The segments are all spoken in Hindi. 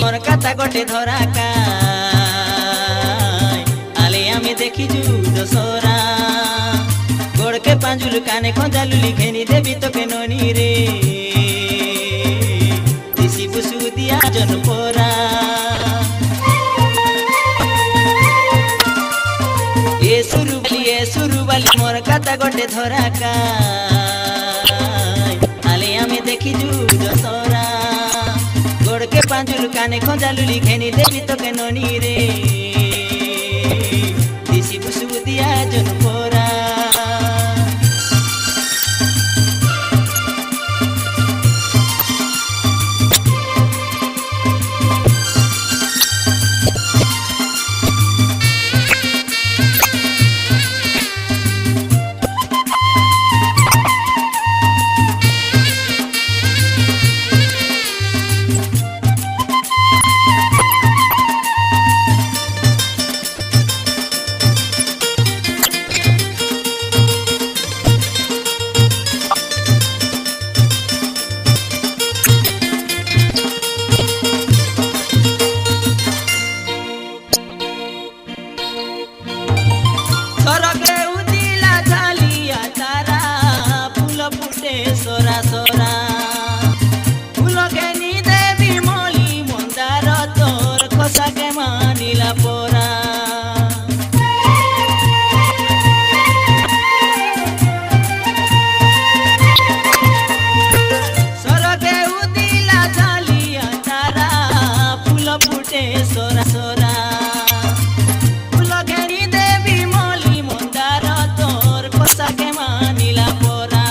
মোর কথা গোটে ধরা কায় আলে আমি দেখি জু দশরা গোড়কে পাঁজুল কানে খঞ্জালু লিখেনি দেবী তোকে ননি রে দিশি বুসু দিয়া জন পরা এ সুরু বালি মোর কথা গোটে ধরা কায় আলে আমি দেখি জু দশরা গোড়কে পাঁজুল কানে খঞ্জালু লিখেনি দেবী তোকে ননি রে দিশি বুসু দিয়া জন পরা सोरा सोरा फूल के नी देवी मोली मंदार तोर खोसा के मानिला पोरा सरगे उदिला झालिया तारा फूल फुटे सोरा सोरा फूल के नी देवी मोली मंदार तोर खोसा के मानिला पोरा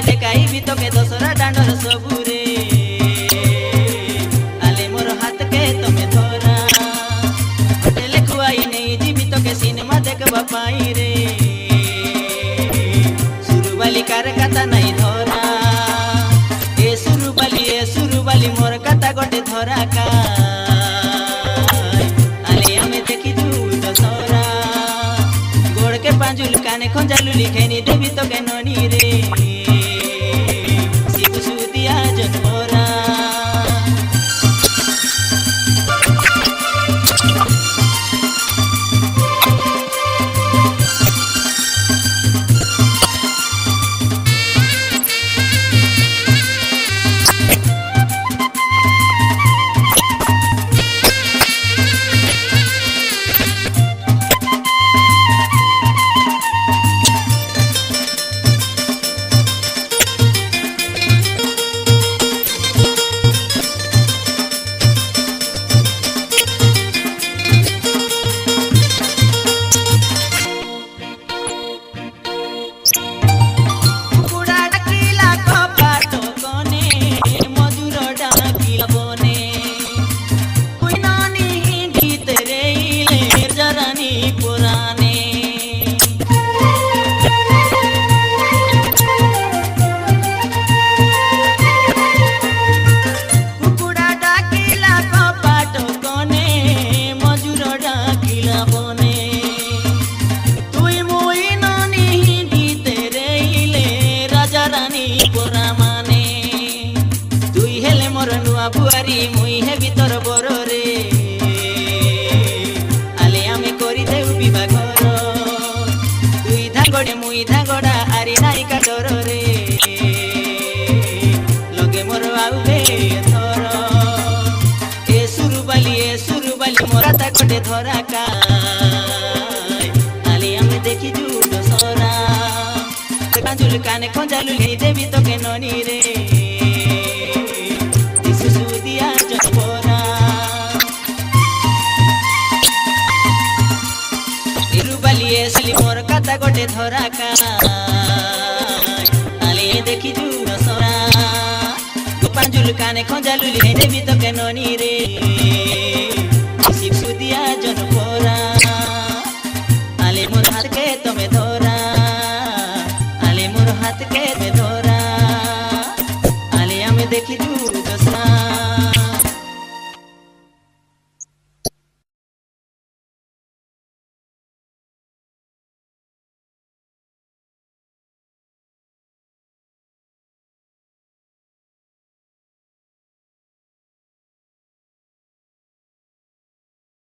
देखाई भी तो के दसरा डांडर सबुरे आले मोर हाथ के तमे धरा होटल खुआई नहीं जीवी तो के सिनेमा देखबा पाई रे सुरुबाली कार कथा नहीं धरा ए सुरुबाली मोर कथा गोटे धरा का आले हमें देखी जू दसरा गोड़ के पांजुल काने खंजालू लिखेनी देवी तो के ननी रे बुआरी मुई है भीतर बरो रे आले आमे करी देउ विवाह तुई धागड़े मुई धागड़ा आरी नाई का डर रे लगे मोर आउबे थर ए सुरुबाली मोरा ता गोटे धरा का आले आमे देखी जू दसरा कांजुल काने खंजालू ले देवी तो के ननी रे मोर कथा गोटे धरा का आले देखी जू दसरा पांजुल काने खंजालू ले देवी तो के ननी रे सुदिया जन पोरा आले मोर हाथ के तमे धरा आले मोर हाथ के धरा आले हमें देखी जू